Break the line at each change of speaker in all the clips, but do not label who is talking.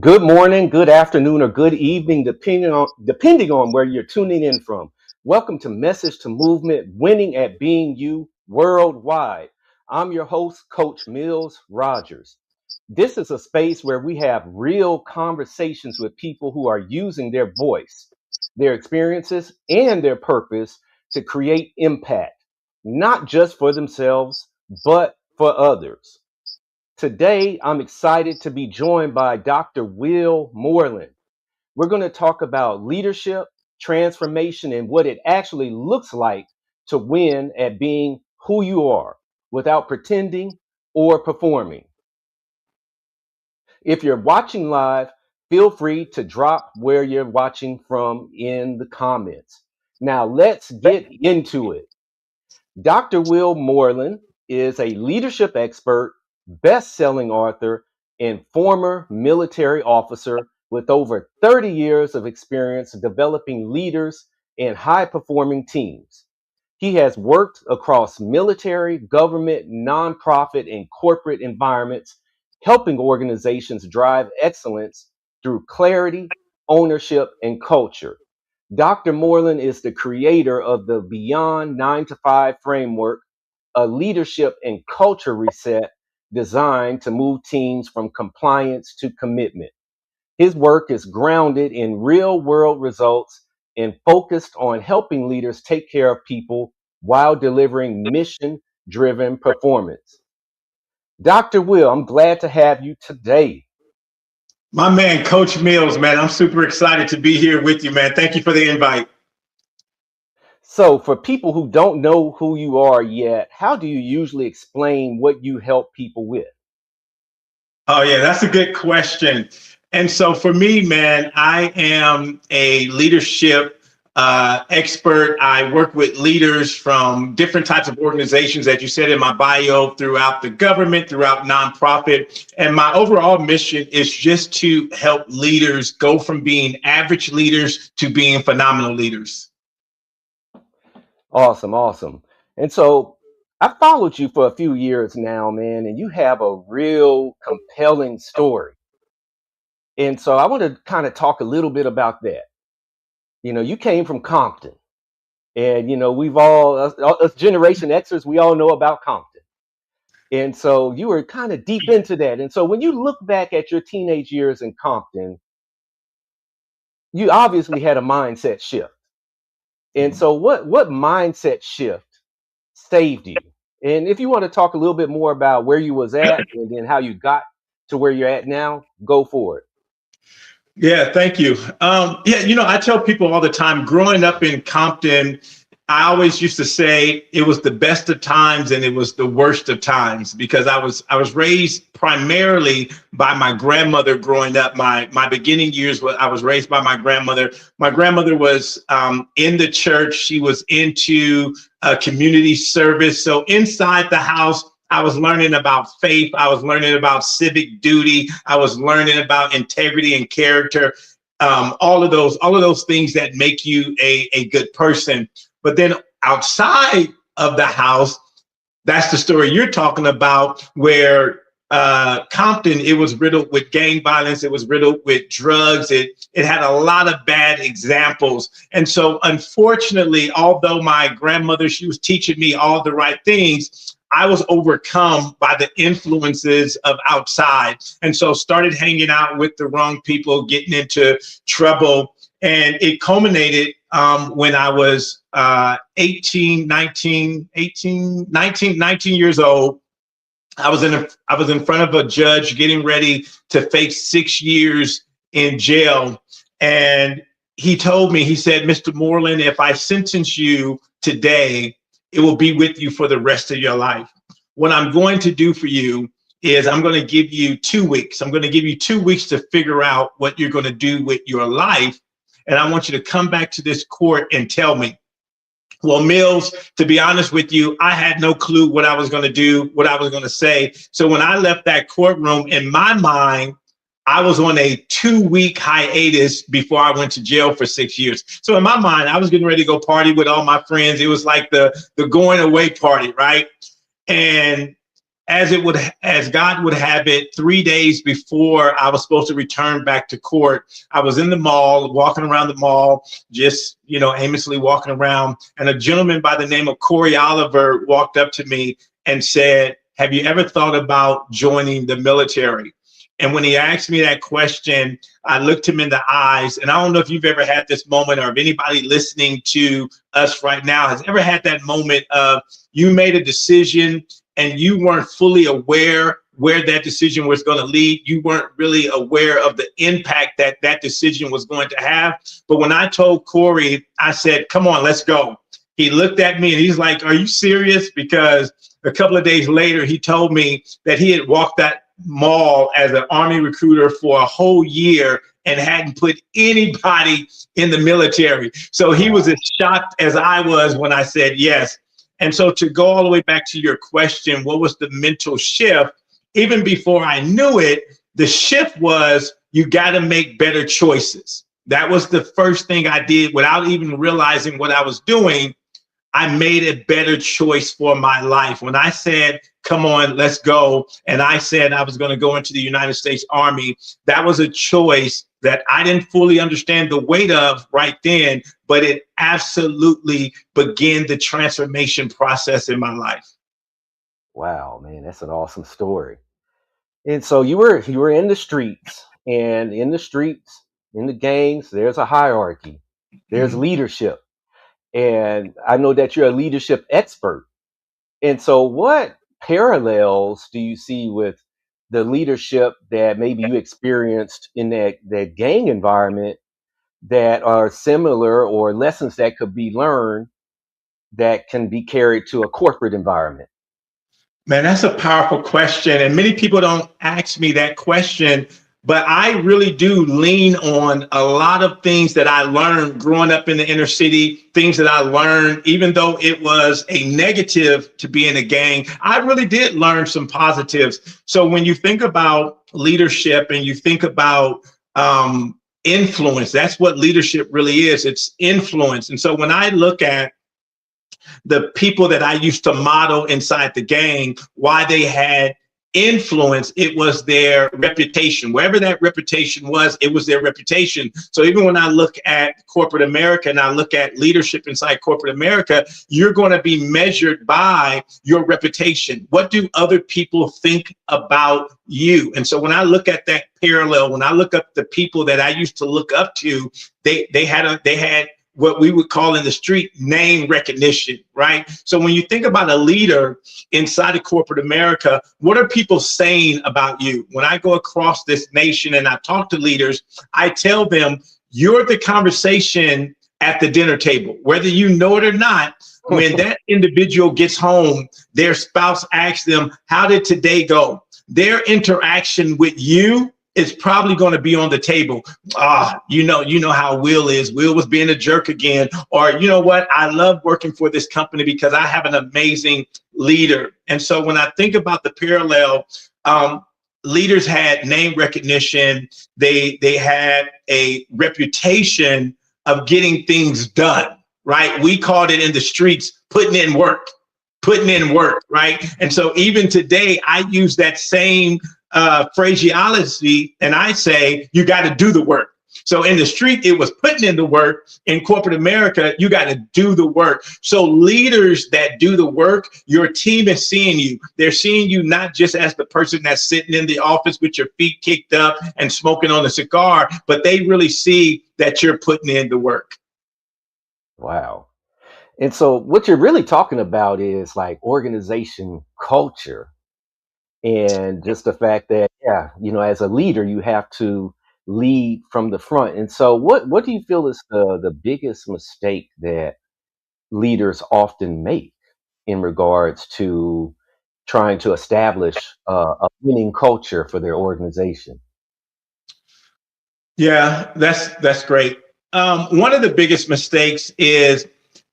Good morning, good afternoon, or good evening, depending on where you're tuning in from. Welcome to Message to Movement, Winning at Being You Worldwide. I'm your host, Coach Mills Rogers. This is a space where we have real conversations with people who are using their voice, their experiences, and their purpose to create impact, not just for themselves, but for others. Today, I'm excited to be joined by DrWill Moreland. We're going to talk about leadership, transformation, and what it actually looks like to win at being who you are without pretending or performing. If you're watching live, feel free to drop where you're watching from in the comments. Now, let's get into it. Dr. Will Moreland is a leadership expert, best-selling author, and former military officer with over 30 years of experience developing leaders and high-performing teams. He has worked across military, government, nonprofit, and corporate environments, helping organizations drive excellence through clarity, ownership, and culture. Dr. Moreland is the creator of the Beyond 9 to 5 framework, a leadership and culture reset designed to move teams from compliance to commitment. His work is grounded in real world results and focused on helping leaders take care of people while delivering mission driven performance. Dr. Will, I'm glad to have you today.
My man, Coach Mills, man, I'm super excited to be here with you, man. Thank you for the invite.
So, for people who don't know who you are yet, how do you usually explain what you help people with?
Oh, yeah, that's a good question. And so for me, man, I am a leadership expert. I work with leaders from different types of organizations, as you said in my bio, throughout the government, throughout nonprofit. And my overall mission is just to help leaders go from being average leaders to being phenomenal leaders.
Awesome, awesome. And so I followed you for a few years now, man, and you have a real compelling story. And so I want to kind of talk a little bit about that. You came from Compton, and we've all us Generation Xers, we all know about Compton. And so you were kind of deep into that. And so when you look back at your teenage years in Compton, you obviously had a mindset shift. And so what mindset shift saved you? And if you want to talk a little bit more about where you was at and then how you got to where you're at now, go for it.
Yeah, thank you. Yeah, I tell people all the time, growing up in Compton, I always used to say it was the best of times and it was the worst of times because I was raised primarily by my grandmother growing up. My beginning years, I was raised by my grandmother. My grandmother was in the church. She was into community service. So inside the house, I was learning about faith. I was learning about civic duty. I was learning about integrity and character. All of those things that make you a good person. But then outside of the house, that's the story you're talking about, where Compton, it was riddled with gang violence. It was riddled with drugs. It had a lot of bad examples. And so, unfortunately, although my grandmother, she was teaching me all the right things, I was overcome by the influences of outside. And so started hanging out with the wrong people, getting into trouble. And it culminated when I was 19 years old. I was in front of a judge getting ready to face 6 years in jail. And he told me, he said, "Mr. Moreland, if I sentence you today, it will be with you for the rest of your life. What I'm going to do for you is I'm going to give you 2 weeks. I'm going to give you 2 weeks to figure out what you're going to do with your life. And I want you to come back to this court and tell me." Well, Mills, to be honest with you, I had no clue what I was going to do, what I was going to say. So when I left that courtroom, in my mind, I was on a 2-week hiatus before I went to jail for 6 years. So in my mind, I was getting ready to go party with all my friends. It was like the going away party, right? And as God would have it, 3 days before I was supposed to return back to court, I was in the mall, walking around the mall, just, aimlessly walking around. And a gentleman by the name of Corey Oliver walked up to me and said, "Have you ever thought about joining the military?" And when he asked me that question, I looked him in the eyes. And I don't know if you've ever had this moment, or if anybody listening to us right now has ever had that moment of you made a decision and you weren't fully aware where that decision was going to lead. You weren't really aware of the impact that that decision was going to have. But when I told Corey, I said, "Come on, let's go." He looked at me and he's like, "Are you serious?" Because a couple of days later, he told me that he had walked that mall as an Army recruiter for a whole year and hadn't put anybody in the military. So he was as shocked as I was when I said yes. And so to go all the way back to your question, what was the mental shift? Even before I knew it, the shift was you got to make better choices. That was the first thing I did without even realizing what I was doing. I made a better choice for my life. When I said, "Come on, let's go," and I said I was going to go into the United States Army, that was a choice that I didn't fully understand the weight of right then, but it absolutely began the transformation process in my life.
Wow, man, that's an awesome story. And so you were in the streets, and in the streets, in the gangs, there's a hierarchy, there's leadership, and I know that you're a leadership expert. And so, what parallels do you see with the leadership that maybe you experienced in that gang environment that are similar, or lessons that could be learned that can be carried to a corporate environment?
Man, that's a powerful question. And many people don't ask me that question, but I really do lean on a lot of things that I learned growing up in the inner city, things that I learned, even though it was a negative to be in a gang, I really did learn some positives. So when you think about leadership and you think about influence, that's what leadership really is. It's influence. And so when I look at the people that I used to model inside the gang, why they had influence, it was their reputation. Wherever that reputation was, it was their reputation. So even when I look at corporate America and I look at leadership inside corporate America, you're going to be measured by your reputation. What do other people think about you? And so when I look at that parallel, when I look up the people that I used to look up to, they had what we would call in the street name recognition, right? So when you think about a leader inside of corporate America, what are people saying about you? When I go across this nation and I talk to leaders, I tell them, you're the conversation at the dinner table, whether you know it or not. When that individual gets home, their spouse asks them, "How did today go?" Their interaction with you is probably going to be on the table. You know how Will is. Will was being a jerk again. Or, you know what? I love working for this company because I have an amazing leader. And so when I think about the parallel, leaders had name recognition. They had a reputation of getting things done, right? We called it in the streets, putting in work, right? And so even today, I use that same phraseology, and I say, you got to do the work. So in the street, it was putting in the work. In corporate America, you got to do the work. So leaders that do the work, your team is seeing you. They're seeing you not just as the person that's sitting in the office with your feet kicked up and smoking on a cigar, but they really see that you're putting in the work.
Wow. And so, what you're really talking about is like organization culture, and just the fact that, yeah, as a leader, you have to lead from the front. And so, what do you feel is the biggest mistake that leaders often make in regards to trying to establish a winning culture for their organization?
Yeah, that's great. One of the biggest mistakes is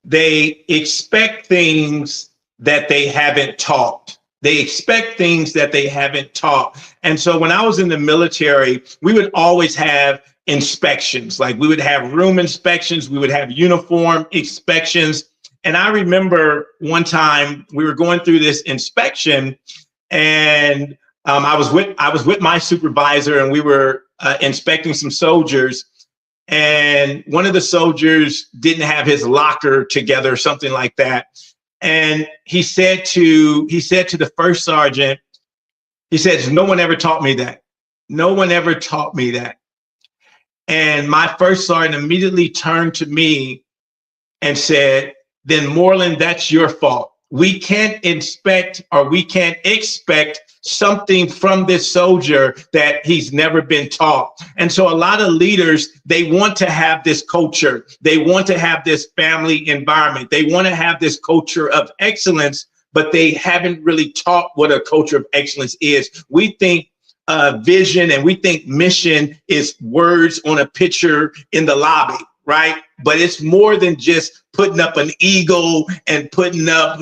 they expect things that they haven't taught. They expect things that they haven't taught. And so when I was in the military, we would always have inspections. Like we would have room inspections, we would have uniform inspections. And I remember one time we were going through this inspection, and I was with my supervisor, and we were inspecting some soldiers, and one of the soldiers didn't have his locker together, something like that. And he said to the first sergeant, he says, "No one ever taught me that. No one ever taught me that." And my first sergeant immediately turned to me and said, "Then Moreland, that's your fault. We can't expect something from this soldier that he's never been taught." And so a lot of leaders, they want to have this culture. They want to have this family environment. They want to have this culture of excellence, but they haven't really taught what a culture of excellence is. We think vision and we think mission is words on a picture in the lobby, right? But it's more than just putting up an eagle and putting up,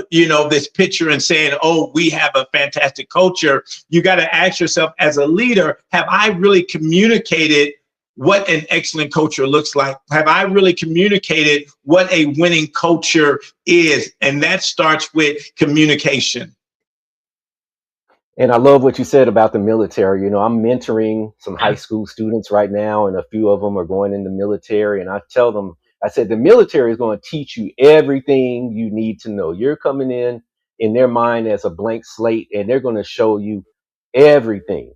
this picture and saying, "Oh, we have a fantastic culture." You got to ask yourself as a leader, have I really communicated what an excellent culture looks like? Have I really communicated what a winning culture is? And that starts with communication.
And I love what you said about the military. I'm mentoring some high school students right now, and a few of them are going in the military. And I tell them, I said, the military is going to teach you everything you need to know. You're coming in their mind as a blank slate, and they're going to show you everything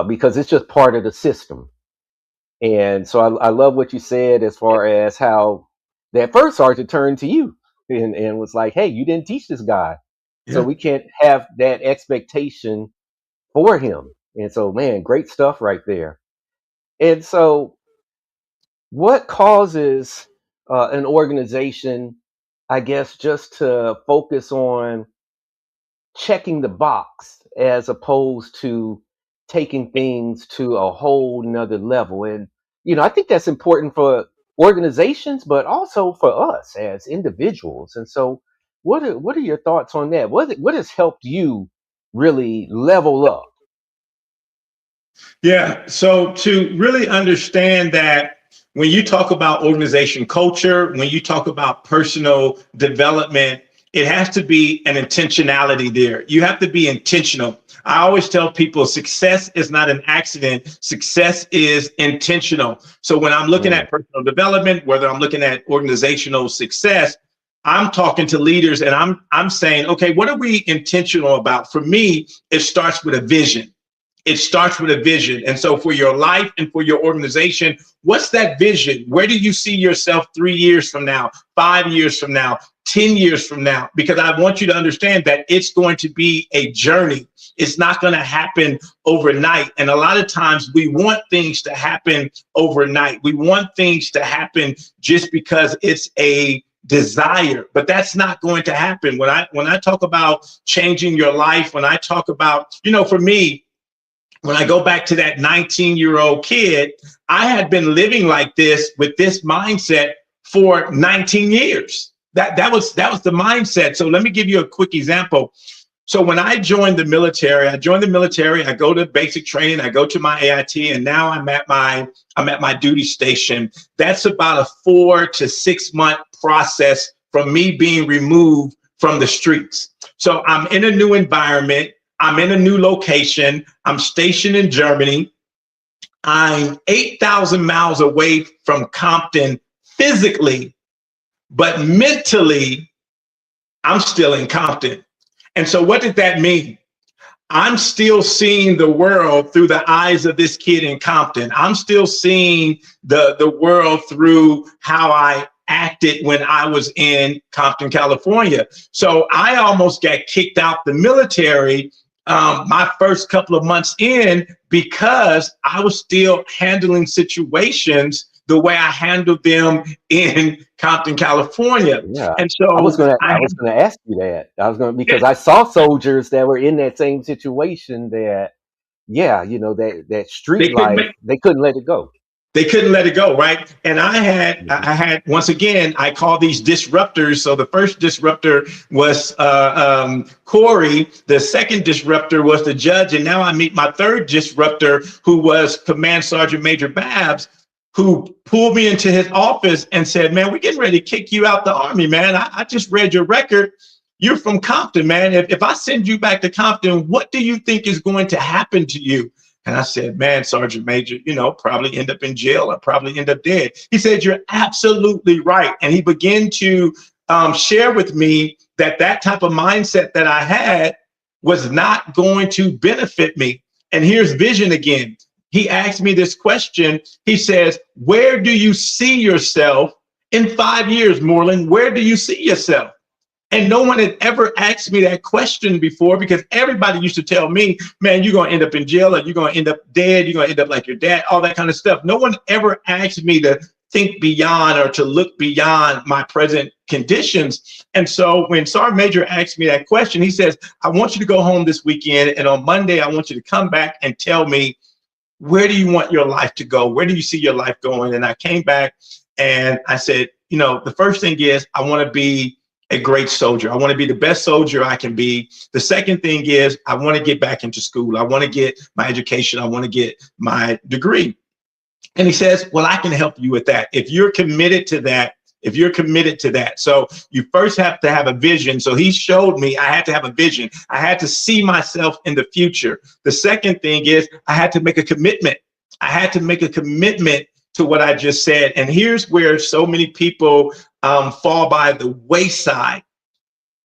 because it's just part of the system. And so I love what you said as far as how that first sergeant turned to you and was like, "Hey, you didn't teach this guy. So we can't have that expectation for him." And so, man, great stuff right there. And so what causes an organization, I guess, just to focus on checking the box as opposed to taking things to a whole nother level? And, I think that's important for organizations, but also for us as individuals. And so what are your thoughts on that? What has helped you really level up?
Yeah. So to really understand that when you talk about organization culture, when you talk about personal development, it has to be an intentionality there. You have to be intentional. I always tell people success is not an accident. Success is intentional. So when I'm looking
Mm,
at personal development, whether I'm looking at organizational success, I'm talking to leaders and I'm saying, okay, what are we intentional about? For me, it starts with a vision. It starts with a vision. And so for your life and for your organization, what's that vision? Where do you see yourself 3 years from now, 5 years from now, 10 years from now? Because I want you to understand that it's going to be a journey. It's not going to happen overnight. And a lot of times we want things to happen overnight. We want things to happen just because it's a desire, but that's not going to happen. When I talk about changing your life, when I talk about, for me, when I go back to that 19-year-old kid, I had been living like this with this mindset for 19 years. That was the mindset. So let me give you a quick example. So when I joined the military, I go to basic training, I go to my AIT, and now I'm at my duty station. That's about a 4 to 6 month process from me being removed from the streets. So I'm in a new environment. I'm in a new location. I'm stationed in Germany. I'm 8,000 miles away from Compton physically, but mentally, I'm still in Compton. And so what did that mean? I'm still seeing the world through the eyes of this kid in Compton. I'm still seeing the world through how I acted when I was in Compton, California. So I almost got kicked out the military my first couple of months in because I was still handling situations the way I handled them in Compton, California.
yeah.
And
I was
so
gonna ask you that. Because I saw soldiers that were in that same situation that, yeah, that street
they couldn't
life,
make
they couldn't let it go.
They couldn't let it go, right? And I had once again, I call these disruptors. So the first disruptor was Corey. The second disruptor was the judge, and now I meet my third disruptor, who was Command Sergeant Major Babs, who pulled me into his office and said, "Man, we're getting ready to kick you out the Army, man. I just read your record. you're from Compton, man. If I send you back to Compton, what do you think is going to happen to you? And I said, man, Sergeant Major, probably end up in jail. I'll probably end up dead. He said, you're absolutely right. And he began to share with me that type of mindset that I had was not going to benefit me. And here's vision again. He asked me this question. He says, where do you see yourself in 5 years, Moreland? Where do you see yourself? And no one had ever asked me that question before, because everybody used to tell me, man, you're going to end up in jail, or you're going to end up dead. You're going to end up like your dad, all that kind of stuff. No one ever asked me to think beyond or to look beyond my present conditions. And so when Sergeant Major asked me that question, he says, I want you to go home this weekend. And on Monday, I want you to come back and tell me, where do you want your life to go? Where do you see your life going? And I came back and I said, the first thing is I want to be a great soldier. I want to be the best soldier I can be. The second thing is I want to get back into school. I want to get my education. I want to get my degree. And he says, well, I can help you with that. If you're committed to that, So you first have to have a vision. So he showed me I had to have a vision. I had to see myself in the future. The second thing is I had to make a commitment. I had to make a commitment to what I just said. And here's where so many people fall by the wayside.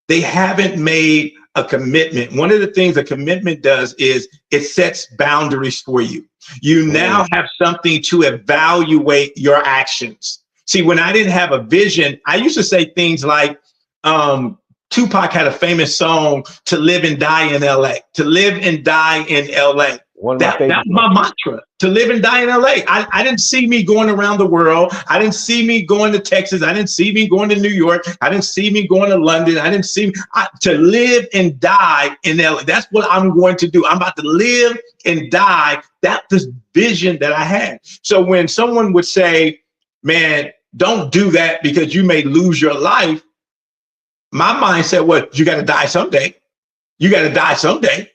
They haven't made a commitment. One of the things a commitment does is it sets boundaries for you. You now have something to evaluate your actions. See, when I didn't have a vision, I used to say things like, Tupac had a famous song, "To live and die in LA, to live and die in LA." That was my mantra, to live and die in LA. I didn't see me going around the world. I didn't see me going to Texas. I didn't see me going to New York. I didn't see me going to London. I didn't see me to live and die in LA. That's what I'm going to do. I'm about to live and die. That's the vision that I had. So when someone would say, man, don't do that because you may lose your life, my mindset was, you got to die someday. You got to die someday.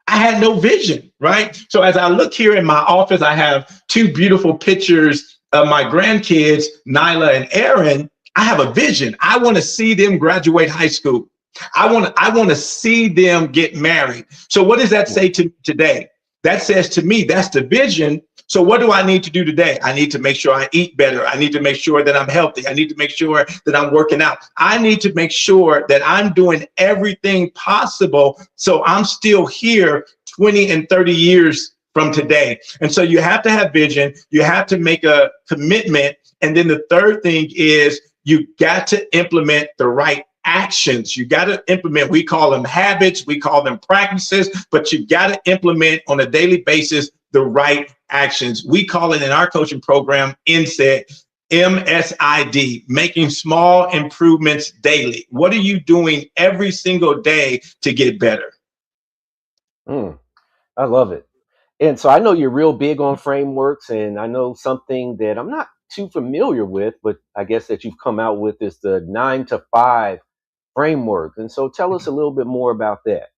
I had no vision, right? So as I look here in my office, I have two beautiful pictures of my grandkids, Nyla and Aaron. I have a vision. I want to see them graduate high school. I want to see them get married. So what does that say to me today? That says to me, that's the vision. So what do I need to do today? I need to make sure I eat better. I need to make sure that I'm healthy. I need to make sure that I'm working out. I need to make sure that I'm doing everything possible so I'm still here 20 and 30 years from today. And so you have to have vision. You have to make a commitment. And then the third thing is you got to implement the right actions. You got to implement, we call them habits, we call them practices, but you got to implement on a daily basis the right actions. We call it in our coaching program, MSID, making small improvements daily. What are you doing every single day to get better?
I love it. And so I know you're real big on frameworks, and I know something that I'm not too familiar with, but I guess that you've come out with is the 9 to 5 framework. And so tell us a little bit more about that.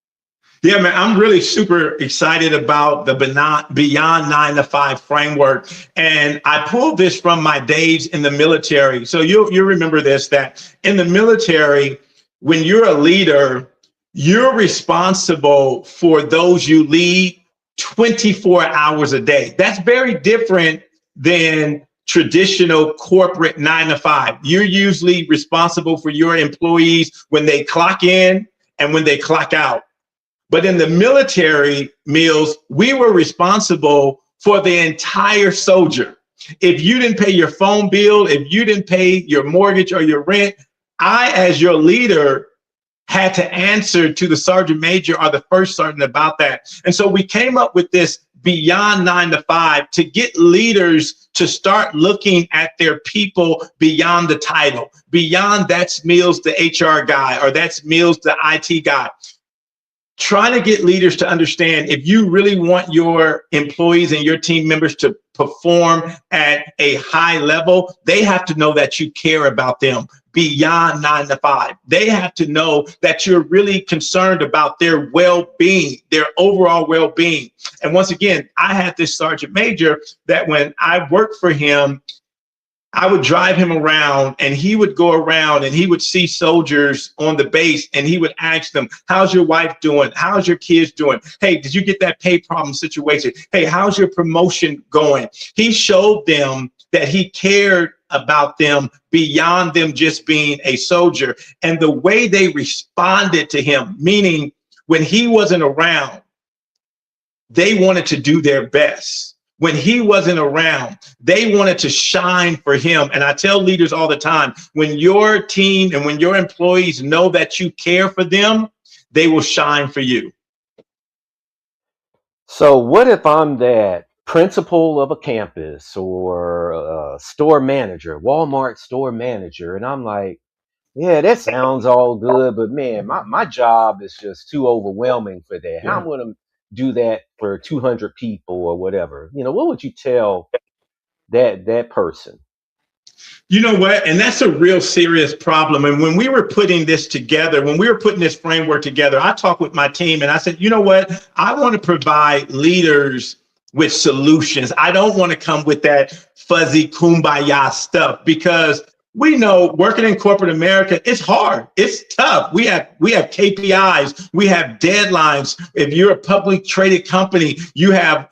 Yeah, man, I'm really super excited about the Beyond 9 to 5 framework. And I pulled this from my days in the military. So you'll remember this, that in the military, when you're a leader, you're responsible for those you lead 24 hours a day. That's very different than traditional corporate 9 to 5. You're usually responsible for your employees when they clock in and when they clock out. But in the military, Mills, we were responsible for the entire soldier. If you didn't pay your phone bill, if you didn't pay your mortgage or your rent, I, as your leader, had to answer to the sergeant major or the first sergeant about that. And so we came up with this Beyond 9 to 5 to get leaders to start looking at their people beyond the title, beyond that's Mills, the HR guy, or that's Mills, the IT guy. Trying to get leaders to understand, if you really want your employees and your team members to perform at a high level, they have to know that you care about them beyond 9 to 5. They have to know that you're really concerned about their well-being, their overall well-being. And once again, I had this sergeant major that when I worked for him, I would drive him around and he would go around and he would see soldiers on the base and he would ask them, how's your wife doing? How's your kids doing? Hey, did you get that pay problem situation? Hey, how's your promotion going? He showed them that he cared about them beyond them just being a soldier. And the way they responded to him, meaning when he wasn't around, they wanted to do their best. When he wasn't around, they wanted to shine for him. And I tell leaders all the time, when your team and when your employees know that you care for them, they will shine for you.
So what if I'm that principal of a campus or a store manager, Walmart store manager, and I'm like, yeah, that sounds all good, but man, my job is just too overwhelming for that. How
Yeah.
I'm going to do that for 200 people or whatever? What would you tell that person?
You know what? And that's a real serious problem. And when we were putting this together, when we were putting this framework together, I talked with my team and I said, you know what? I want to provide leaders with solutions. I don't want to come with that fuzzy kumbaya stuff because we know working in corporate America, it's hard. It's tough. We have KPIs. We have deadlines. If you're a publicly traded company, you have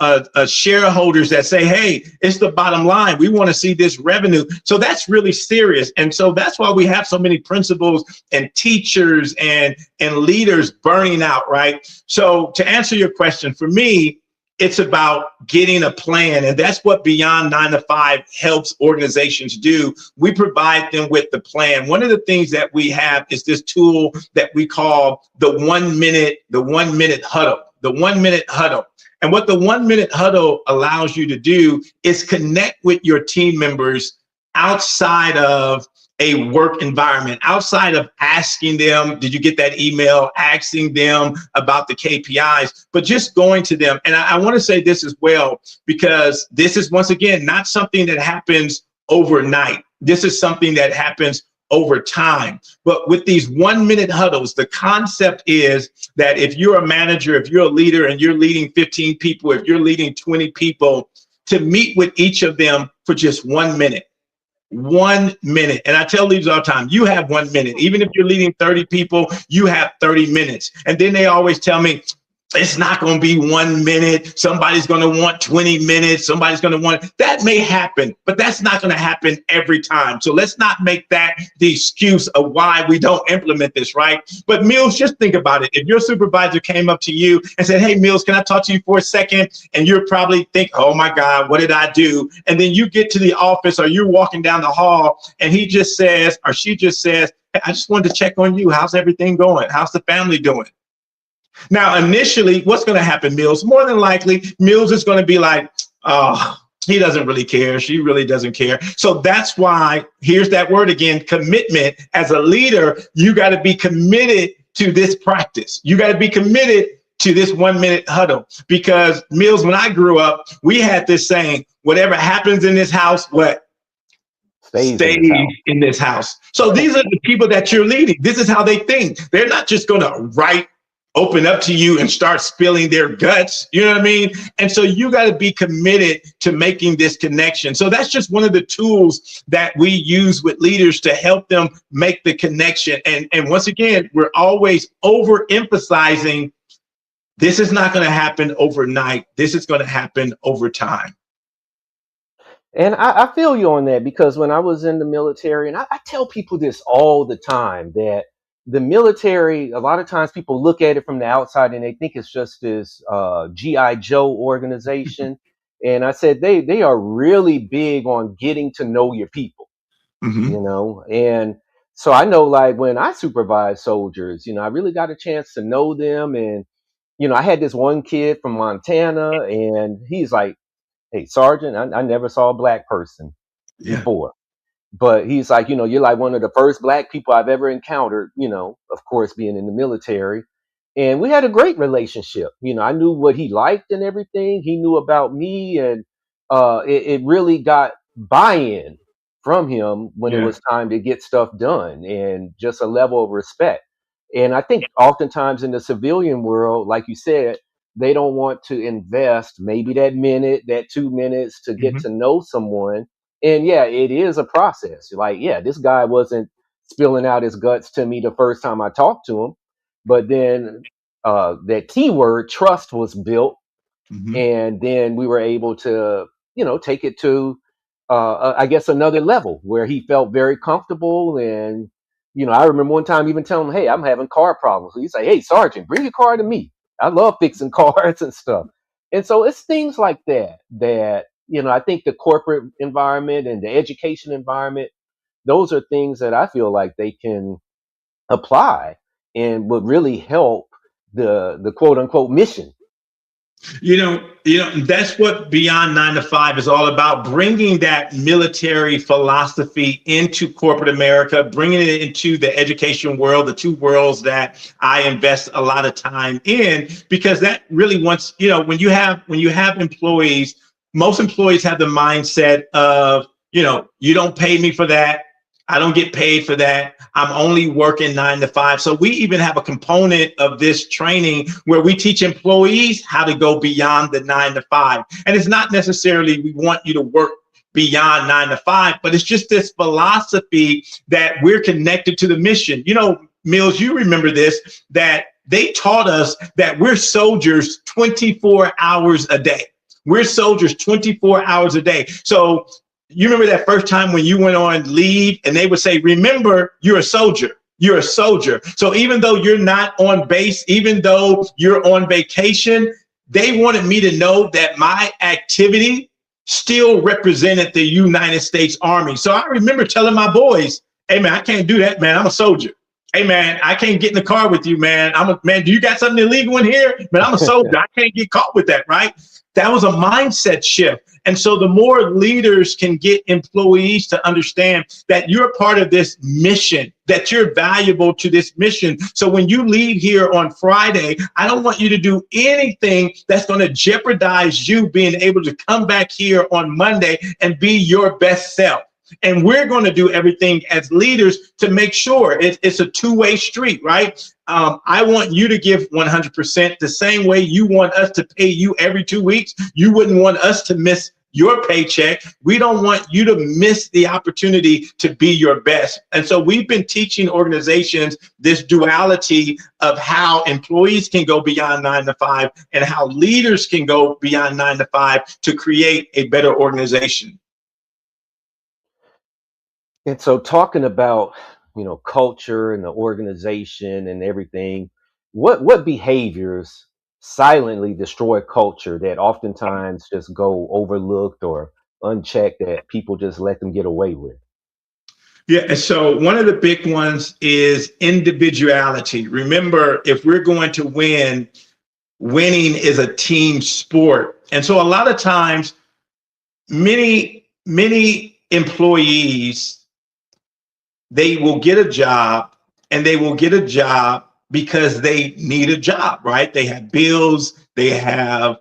shareholders that say, hey, it's the bottom line. We want to see this revenue. So that's really serious. And so that's why we have so many principals and teachers and leaders burning out, right? So to answer your question, for me, it's about getting a plan. And that's what Beyond 9 to 5 helps organizations do. We provide them with the plan. One of the things that we have is this tool that we call the 1 minute huddle, the 1 minute huddle. And what the 1 minute huddle allows you to do is connect with your team members outside of a work environment, outside of asking them, did you get that email, asking them about the KPIs, but just going to them. And I want to say this as well, because this is, once again, not something that happens overnight. This is something that happens over time. But with these 1 minute huddles, the concept is that if you're a manager, if you're a leader and you're leading 15 people, if you're leading 20 people, to meet with each of them for just 1 minute. 1 minute. And I tell leaders all the time, you have 1 minute. Even if you're leading 30 people, you have 30 minutes. And then they always tell me, it's not going to be 1 minute. Somebody's going to want 20 minutes. Somebody's going to want, that may happen, but that's not going to happen every time. So let's not make that the excuse of why we don't implement this, right? But Mills, just think about it. If your supervisor came up to you and said, hey, Mills, can I talk to you for a second? And you're probably think, oh my God, what did I do? And then you get to the office or you're walking down the hall and he just says, or she just says, hey, I just wanted to check on you. How's everything going? How's the family doing? Now, initially, what's going to happen, Mills? More than likely, Mills is going to be like, oh, he doesn't really care. She really doesn't care. So that's why, here's that word again, commitment. As a leader, you got to be committed to this practice. You got to be committed to this 1 minute huddle. Because, Mills, when I grew up, we had this saying, whatever happens in this house, what? Stays in this house. So these are the people that you're leading. This is how they think. They're not just going to open up to you and start spilling their guts. You know what I mean? And so you got to be committed to making this connection. So that's just one of the tools that we use with leaders to help them make the connection. And once again, we're always overemphasizing this is not going to happen overnight. This is going to happen over time.
And I feel you on that, because when I was in the military, and I tell people this all the time, that the military, a lot of times people look at it from the outside and they think it's just this G.I. Joe organization. And I said, they are really big on getting to know your people, and so I know, like, when I supervise soldiers, I really got a chance to know them. And, I had this one kid from Montana and he's like, hey, Sergeant, I never saw a black person before. But he's like, you're like one of the first black people I've ever encountered, of course, being in the military. And we had a great relationship. I knew what he liked and everything. He knew about me. And it really got buy-in from him when it was time to get stuff done, and just a level of respect. And I think oftentimes in the civilian world, like you said, they don't want to invest maybe that minute, that 2 minutes to get to know someone. And yeah, it is a process. Like, yeah, this guy wasn't spilling out his guts to me the first time I talked to him, but then that keyword trust was built,
Mhm.
and then we were able to, take it to, I guess, another level where he felt very comfortable. And I remember one time even telling him, "Hey, I'm having car problems." He's like, "Hey, Sergeant, bring your car to me. I love fixing cars and stuff." And so it's things like that I think the corporate environment and the education environment, those are things that I feel like they can apply and would really help the quote unquote mission.
That's what Beyond 9 to 5 is all about, bringing that military philosophy into corporate America, bringing it into the education world, the two worlds that I invest a lot of time in, because that really when you have employees, most employees have the mindset of, you don't pay me for that. I don't get paid for that. I'm only working 9 to 5. So we even have a component of this training where we teach employees how to go beyond the 9 to 5. And it's not necessarily we want you to work beyond 9 to 5, but it's just this philosophy that we're connected to the mission. Mills, you remember this, that they taught us that we're soldiers 24 hours a day. We're soldiers 24 hours a day. So you remember that first time when you went on leave and they would say, remember, you're a soldier. You're a soldier. So even though you're not on base, even though you're on vacation, they wanted me to know that my activity still represented the United States Army. So I remember telling my boys, "Hey, man, I can't do that, man. I'm a soldier. Hey, man, I can't get in the car with you, man. Man, do you got something illegal in here? But I'm a soldier. I can't get caught with that," right? That was a mindset shift. And so the more leaders can get employees to understand that you're part of this mission, that you're valuable to this mission. So when you leave here on Friday, I don't want you to do anything that's going to jeopardize you being able to come back here on Monday and be your best self. And we're going to do everything as leaders to make sure it's a two-way street, right? I want you to give 100% the same way you want us to pay you every 2 weeks. You wouldn't want us to miss your paycheck. We don't want you to miss the opportunity to be your best. And so we've been teaching organizations this duality of how employees can go beyond 9 to 5 and how leaders can go beyond 9 to 5 to create a better organization.
And so talking about, culture and the organization and everything, what behaviors silently destroy culture that oftentimes just go overlooked or unchecked that people just let them get away with?
Yeah, and so one of the big ones is individuality. Remember, if we're going to win, winning is a team sport. And so a lot of times, many employees, they will get a job, and they will get a job because they need a job, right? They have bills, they have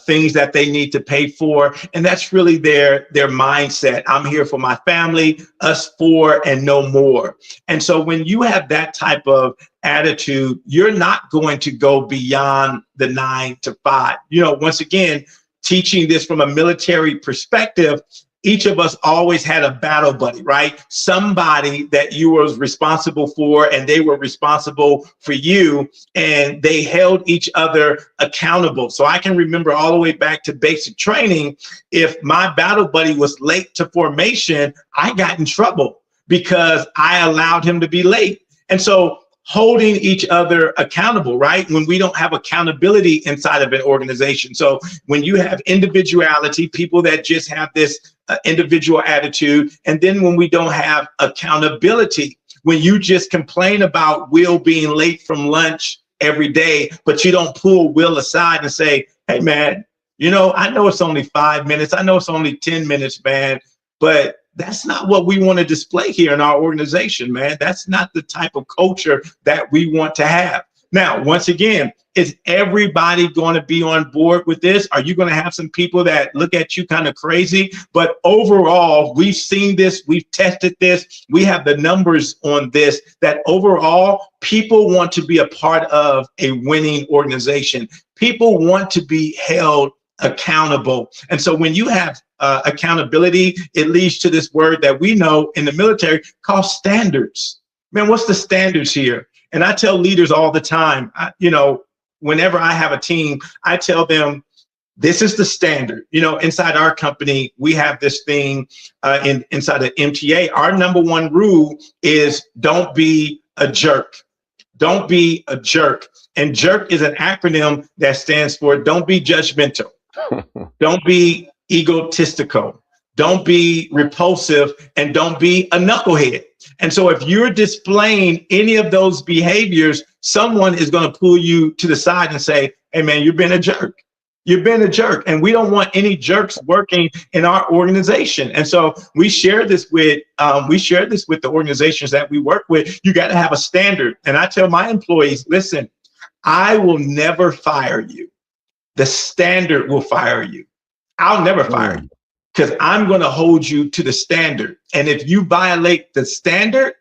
things that they need to pay for, and that's really their mindset. I'm here for my family, us four and no more. And so when you have that type of attitude, you're not going to go beyond the 9 to 5. Once again, teaching this from a military perspective, each of us always had a battle buddy, right? Somebody that you were responsible for, and they were responsible for you, and they held each other accountable. So I can remember all the way back to basic training, if my battle buddy was late to formation, I got in trouble because I allowed him to be late. And so holding each other accountable, right? When we don't have accountability inside of an organization. So when you have individuality, people that just have this individual attitude, and then when we don't have accountability, when you just complain about Will being late from lunch every day, but you don't pull Will aside and say, "Hey, man, I know it's only 5 minutes. I know it's only 10 minutes, man, but that's not what we want to display here in our organization, man. That's not the type of culture that we want to have." Now, once again, is everybody going to be on board with this? Are you going to have some people that look at you kind of crazy? But overall, we've seen this, we've tested this, we have the numbers on this, that overall, people want to be a part of a winning organization. People want to be held accountable. And so when you have accountability, it leads to this word that we know in the military called standards. Man, what's the standards here? And I tell leaders all the time, whenever I have a team, I tell them, this is the standard. Inside our company, we have this thing inside of MTA. Our number one rule is don't be a jerk. Don't be a jerk. And jerk is an acronym that stands for don't be judgmental. Don't be egotistical. Don't be repulsive, and don't be a knucklehead. And so if you're displaying any of those behaviors, someone is going to pull you to the side and say, hey, man, you've been a jerk. You've been a jerk. And we don't want any jerks working in our organization. And so we share this with the organizations that we work with. You got to have a standard. And I tell my employees, listen, I will never fire you. The standard will fire you. I'll never fire you because I'm going to hold you to the standard. And if you violate the standard,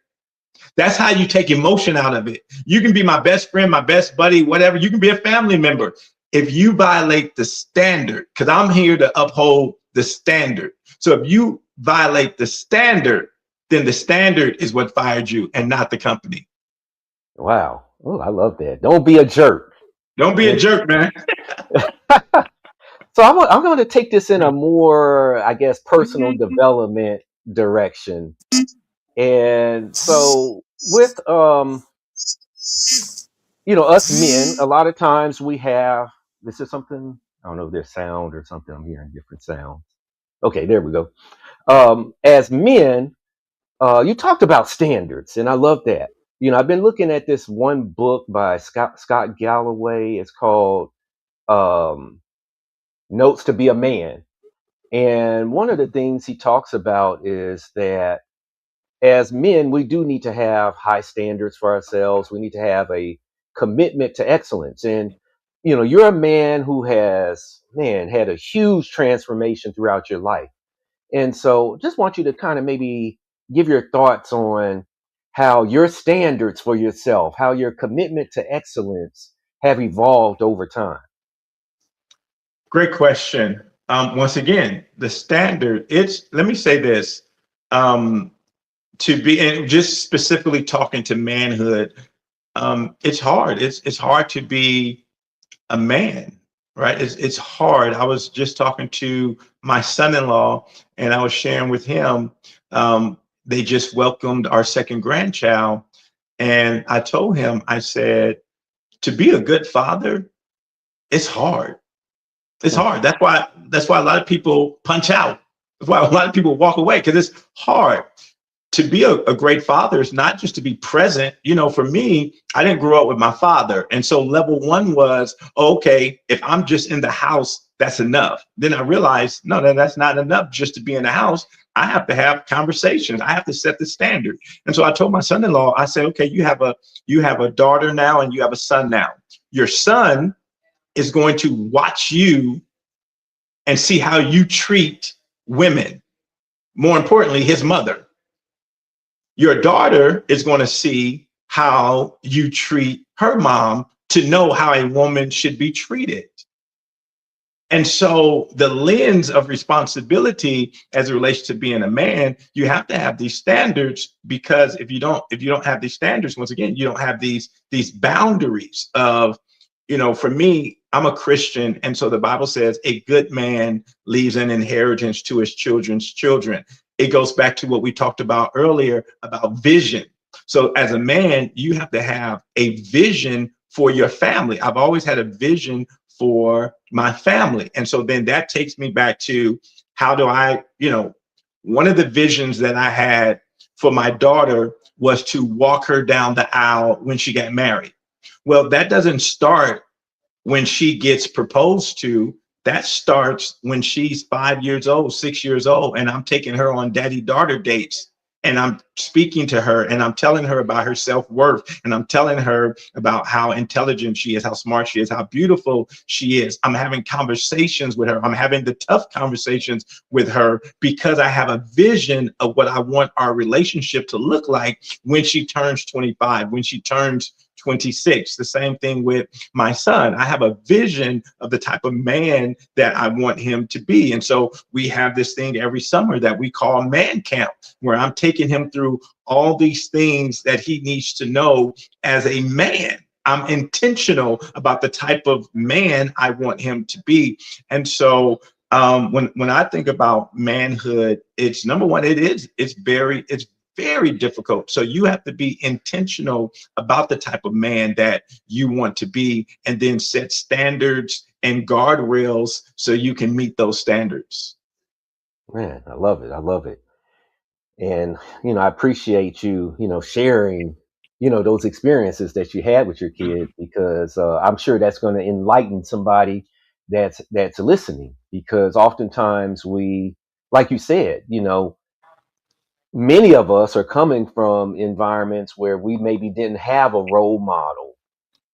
that's how you take emotion out of it. You can be my best friend, my best buddy, whatever. You can be a family member. If you violate the standard, because I'm here to uphold the standard. So if you violate the standard, then the standard is what fired you and not the company.
Wow. Oh, I love that. Don't be a jerk.
Don't be a jerk, man.
So I'm going to take this in a more, I guess, personal development direction. And so with, us men, a lot of times we have, this is something, I don't know if there's sound or something. I'm hearing different sounds. Okay, there we go. As men, you talked about standards, and I love that. I've been looking at this one book by Scott Galloway. It's called Notes to Be a Man. And one of the things he talks about is that as men, we do need to have high standards for ourselves. We need to have a commitment to excellence. And, you're a man who has, had a huge transformation throughout your life. And so just want you to kind of maybe give your thoughts on how your standards for yourself, how your commitment to excellence have evolved over time.
Great question. Once again, the standard, let me say this, to be, and just specifically talking to manhood, it's hard. It's hard to be a man, right? It's hard. I was just talking to my son-in-law and I was sharing with him, they just welcomed our second grandchild. And I told him, I said, to be a good father, it's hard. It's hard. That's why a lot of people punch out. That's why a lot of people walk away, because it's hard. To be a great father is not just to be present. For me, I didn't grow up with my father. And so level one was, okay, if I'm just in the house, that's enough. Then I realized, no, that's not enough just to be in the house. I have to have conversations. I have to set the standard. And so I told my son-in-law, I said, okay, you have a daughter now and you have a son now. Your son is going to watch you and see how you treat women. More importantly, his mother. Your daughter is going to see how you treat her mom to know how a woman should be treated. And so the lens of responsibility as it relates to being a man, you have to have these standards, because if you don't have these standards, once again, you don't have these boundaries of, for me, I'm a Christian. And so the Bible says a good man leaves an inheritance to his children's children. It goes back to what we talked about earlier about vision. So as a man, you have to have a vision for your family. I've always had a vision for my family. And so then that takes me back to how do I, one of the visions that I had for my daughter was to walk her down the aisle when she got married. Well, that doesn't start when she gets proposed to. That starts when she's 5 years old, 6 years old, and I'm taking her on daddy-daughter dates, and I'm speaking to her, and I'm telling her about her self-worth, and I'm telling her about how intelligent she is, how smart she is, how beautiful she is. I'm having conversations with her. I'm having the tough conversations with her because I have a vision of what I want our relationship to look like when she turns 25, when she turns 26. The same thing with my son. I have a vision of the type of man that I want him to be. And so we have this thing every summer that we call Man Camp, where I'm taking him through all these things that he needs to know as a man. I'm intentional about the type of man I want him to be. And so when I think about manhood, it's number one, it's very difficult. So you have to be intentional about the type of man that you want to be, and then set standards and guardrails so you can meet those standards.
Man, I love it. I love it. And, I appreciate you, sharing, those experiences that you had with your kid, because I'm sure that's going to enlighten somebody that's listening, because oftentimes we, like you said, many of us are coming from environments where we maybe didn't have a role model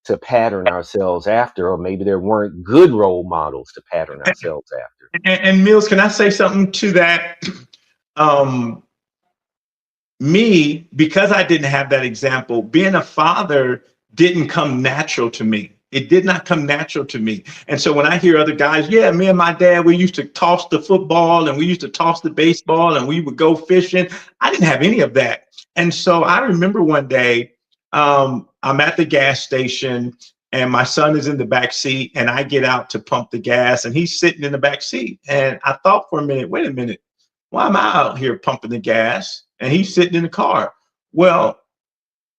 to pattern ourselves after, or maybe there weren't good role models to pattern ourselves after.
And Mills, can I say something to that? Um, Me, because I didn't have that example, being a father didn't come natural to me. It did not come natural to me. And so when I hear other guys, yeah, me and my dad, we used to toss the football and we used to toss the baseball and we would go fishing. I didn't have any of that. And so I remember one day, I'm at the gas station and my son is in the back seat and I get out to pump the gas and he's sitting in the back seat. And I thought for a minute, wait a minute, why am I out here pumping the gas and he's sitting in the car? Well,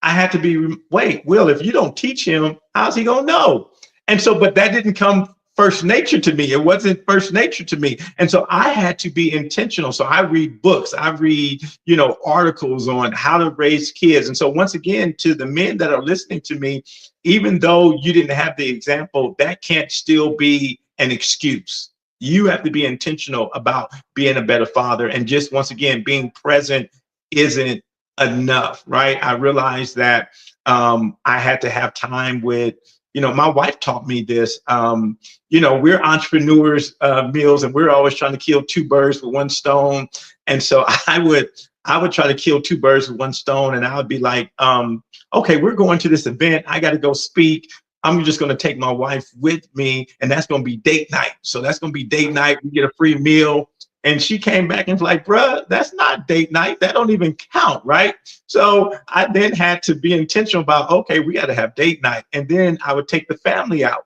I had to be, wait, Will, if you don't teach him, how's he gonna know? And so, but that didn't come first nature to me. It wasn't first nature to me. And so I had to be intentional. So I read books, I read, articles on how to raise kids. And so once again, to the men that are listening to me, even though you didn't have the example, that can't still be an excuse. You have to be intentional about being a better father. And just once again, being present isn't enough, right? I realized that I had to have time with, my wife taught me this. We're entrepreneurs, Mills, and we're always trying to kill two birds with one stone. And so I would try to kill two birds with one stone, and I would be like, okay, we're going to this event. I got to go speak. I'm just going to take my wife with me, and that's going to be date night. So that's going to be date night. We get a free meal. And she came back and was like, bruh, that's not date night. That don't even count, right? So I then had to be intentional about, okay, we got to have date night. And then I would take the family out.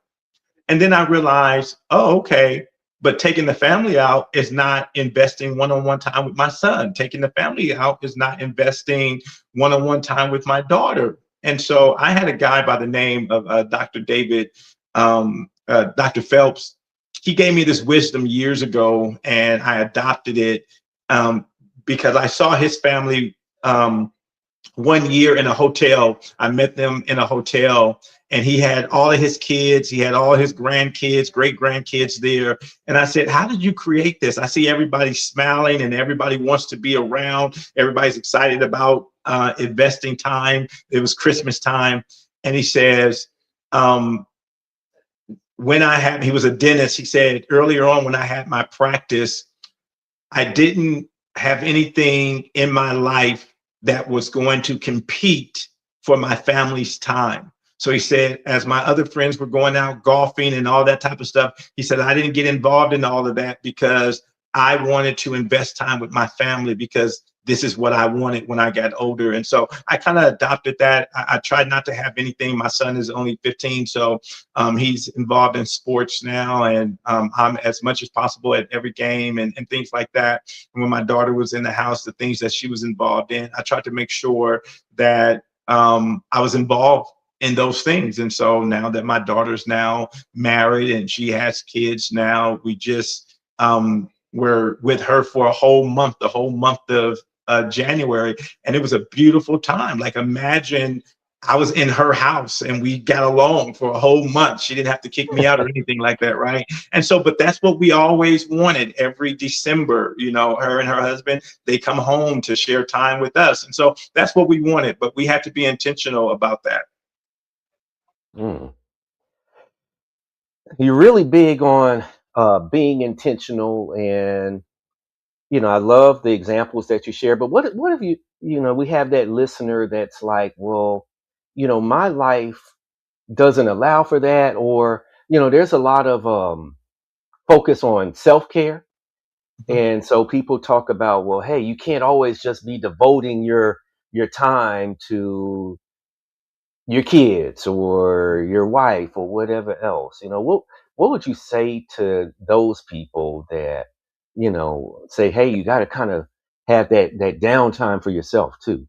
And then I realized, oh, okay, but taking the family out is not investing one-on-one time with my son. Taking the family out is not investing one-on-one time with my daughter. And so I had a guy by the name of Dr. David, Dr. Phelps. He gave me this wisdom years ago, and I adopted it because I saw his family 1 year in a hotel. I met them in a hotel, and he had all of his kids. He had all his grandkids, great grandkids there. And I said, how did you create this? I see everybody smiling and everybody wants to be around. Everybody's excited about investing time. It was Christmas time. And he says, he was a dentist. He said earlier on when I had my practice, I didn't have anything in my life that was going to compete for my family's time. So he said, as my other friends were going out golfing and all that type of stuff, he said, I didn't get involved in all of that because I wanted to invest time with my family because this is what I wanted when I got older. And so I kind of adopted that. I tried not to have anything. My son is only 15, so he's involved in sports now, and I'm as much as possible at every game and things like that. And when my daughter was in the house, the things that she was involved in, I tried to make sure that I was involved in those things. And so now that my daughter's now married and she has kids now, we just were with her for the whole month of January, and it was a beautiful time. Like, imagine I was in her house and we got along for a whole month. She didn't have to kick me out or anything like that, right? And so, but that's what we always wanted. Every December, her and her husband, they come home to share time with us. And so that's what we wanted, but we had to be intentional about that.
Mm. You're really big on being intentional, and I love the examples that you share. But what if we have that listener that's like, well, my life doesn't allow for that, or there's a lot of focus on self-care. And so people talk about, well, hey, you can't always just be devoting your time to your kids or your wife or whatever else. What would you say to those people that, say, hey, you got to kind of have that downtime for yourself too?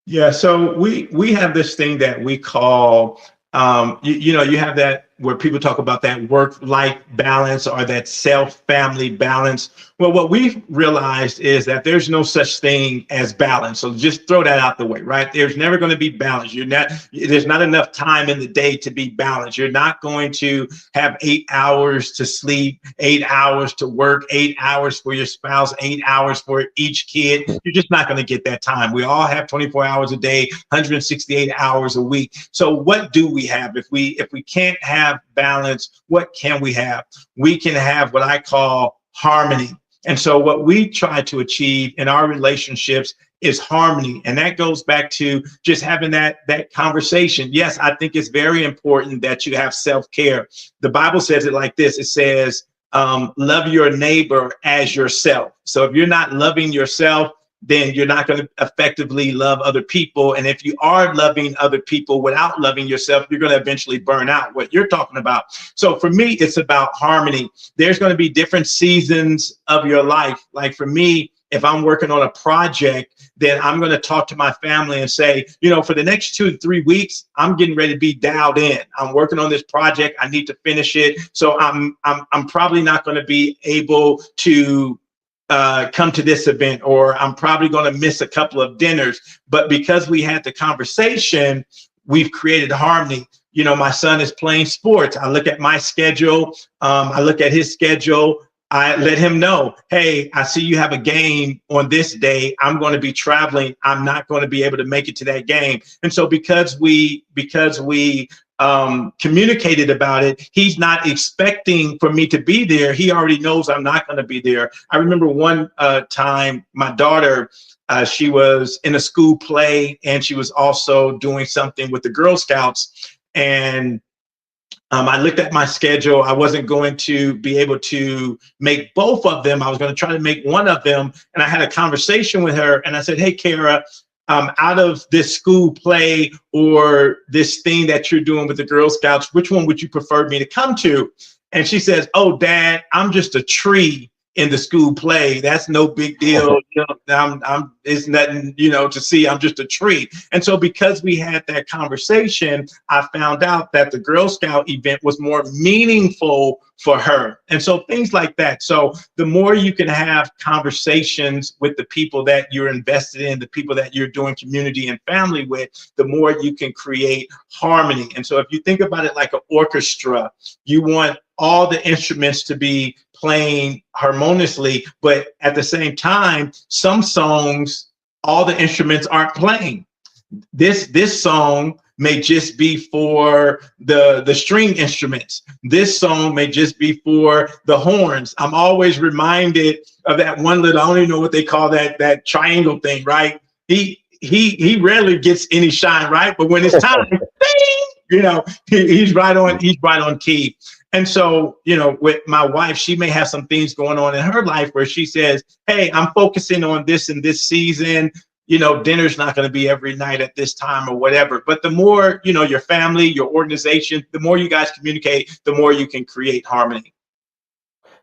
Yeah, so we have this thing that we call you have that where people talk about that work-life balance or that self-family balance. Well, what we've realized is that there's no such thing as balance. So just throw that out the way, right? There's never going to be balance. There's not enough time in the day to be balanced. You're not going to have 8 hours to sleep, 8 hours to work, 8 hours for your spouse, 8 hours for each kid. You're just not going to get that time. We all have 24 hours a day, 168 hours a week. So what do we have? If we can't have balance, what can we have? We can have what I call harmony. And so what we try to achieve in our relationships is harmony. And that goes back to just having that conversation. Yes, I think it's very important that you have self-care. The Bible says it like this. It says, love your neighbor as yourself. So if you're not loving yourself, then you're not going to effectively love other people. And if you are loving other people without loving yourself, you're going to eventually burn out, what you're talking about. So for me, it's about harmony. There's going to be different seasons of your life. Like for me, if I'm working on a project, then I'm going to talk to my family and say, for the next 2 to 3 weeks, I'm getting ready to be dialed in. I'm working on this project. I need to finish it. So I'm probably not going to be able to come to this event, or I'm probably going to miss a couple of dinners. But because we had the conversation, we've created harmony. My son is playing sports. I look at my schedule. I look at his schedule. I let him know, hey, I see you have a game on this day. I'm going to be traveling. I'm not going to be able to make it to that game. And so because we communicated about it, he's not expecting for me to be there. He already knows I'm not going to be there. I remember one time my daughter, she was in a school play, and she was also doing something with the Girl Scouts. And I looked at my schedule. I wasn't going to be able to make both of them. I was going to try to make one of them. And I had a conversation with her, and I said, hey, Kara, out of this school play or this thing that you're doing with the Girl Scouts, which one would you prefer me to come to? And she says, oh, Dad, I'm just a tree in the school play. That's no big deal. It's nothing, to see. I'm just a tree. And so because we had that conversation, I found out that the Girl Scout event was more meaningful for her. And so things like that. So the more you can have conversations with the people that you're invested in, the people that you're doing community and family with, the more you can create harmony. And so if you think about it like an orchestra, you want all the instruments to be playing harmoniously, but at the same time, some songs, all the instruments aren't playing. This song may just be for the string instruments. This song may just be for the horns. I'm always reminded of that one little, I don't even know what they call that triangle thing, right? He rarely gets any shine, right? But when it's time, he's right on key. And so, with my wife, she may have some things going on in her life where she says, hey, I'm focusing on this in this season. Dinner's not going to be every night at this time or whatever. But the more, your family, your organization, the more you guys communicate, the more you can create harmony.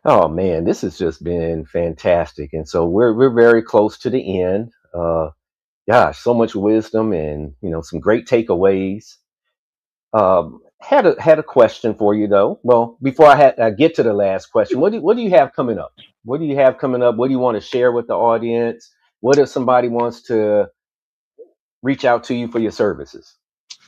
Oh man, this has just been fantastic. And so we're very close to the end. Gosh, so much wisdom and some great takeaways. Had a question for you though. Well, before I get to the last question, what do you have coming up? What do you have coming up? What do you want to share with the audience? What if somebody wants to reach out to you for your services?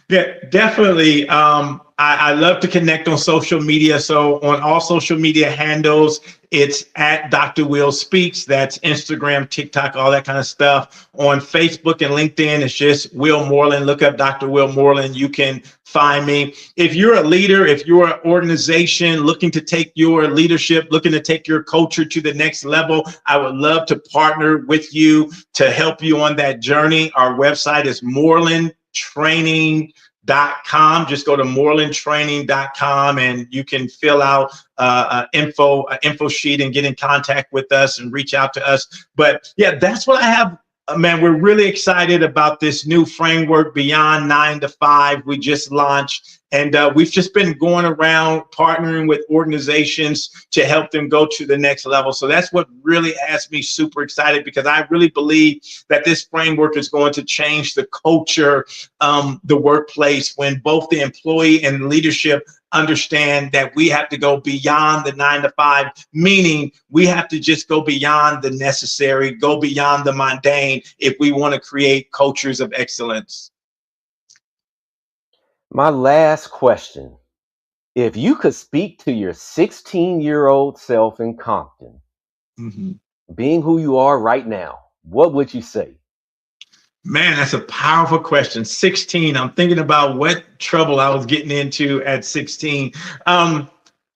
Yeah, definitely. I love to connect on social media. So on all social media handles, it's at DrWill Speaks. That's Instagram, TikTok, all that kind of stuff. On Facebook and LinkedIn, it's just Will Moreland. Look up DrWill Moreland. You can find me. If you're a leader, if you're an organization looking to take your leadership, looking to take your culture to the next level, I would love to partner with you to help you on that journey. Our website is Moreland morelandtraining.com. Just go to morelandtraining.com and you can fill out info sheet and get in contact with us and reach out to us. But yeah, that's what I have. Man, we're really excited about this new framework, Beyond 9 to 5. We just launched, and we've just been going around partnering with organizations to help them go to the next level. So that's what really has me super excited, because I really believe that this framework is going to change the culture, the workplace, when both the employee and leadership understand that we have to go beyond the 9 to 5, meaning we have to just go beyond the necessary, go beyond the mundane if we want to create cultures of excellence.
My last question. If you could speak to your 16-year-old self in Compton, being who you are right now, what would you say?
Man, that's a powerful question. 16. I'm thinking about what trouble I was getting into at 16.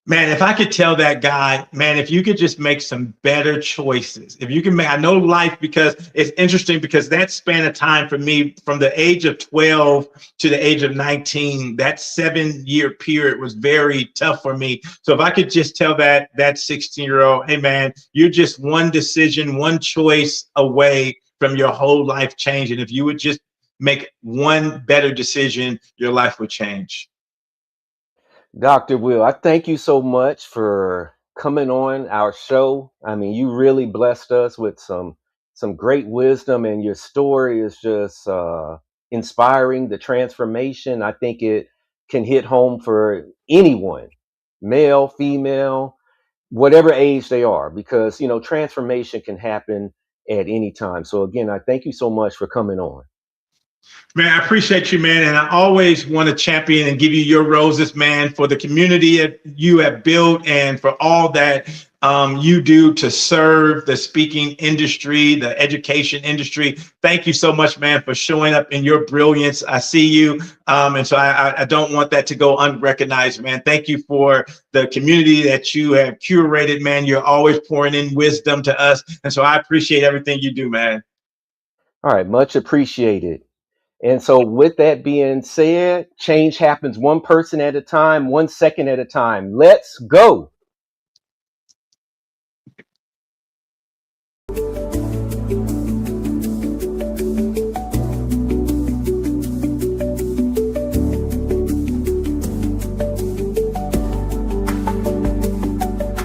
Man, if I could tell that guy, man, if you could just make some better choices, if you can make, I know life, because it's interesting, because that span of time for me from the age of 12 to the age of 19, that 7-year period was very tough for me. So if I could just tell that 16-year-old, hey man, you're just one decision, one choice away from your whole life changing. If you would just make one better decision, your life would change.
Dr. Will, I thank you so much for coming on our show. I mean, you really blessed us with some great wisdom, and your story is just inspiring. The transformation, I think it can hit home for anyone, male, female, whatever age they are, because transformation can happen at any time. So again, I thank you so much for coming on.
Man, I appreciate you, man. And I always want to champion and give you your roses, man, for the community that you have built and for all that you do to serve the speaking industry, the education industry. Thank you so much, man, for showing up in your brilliance. I see you. And so I don't want that to go unrecognized, man. Thank you for the community that you have curated, man. You're always pouring in wisdom to us. And so I appreciate everything you do, man.
All right, much appreciated. And so with that being said, change happens one person at a time, 1 second at a time. Let's go.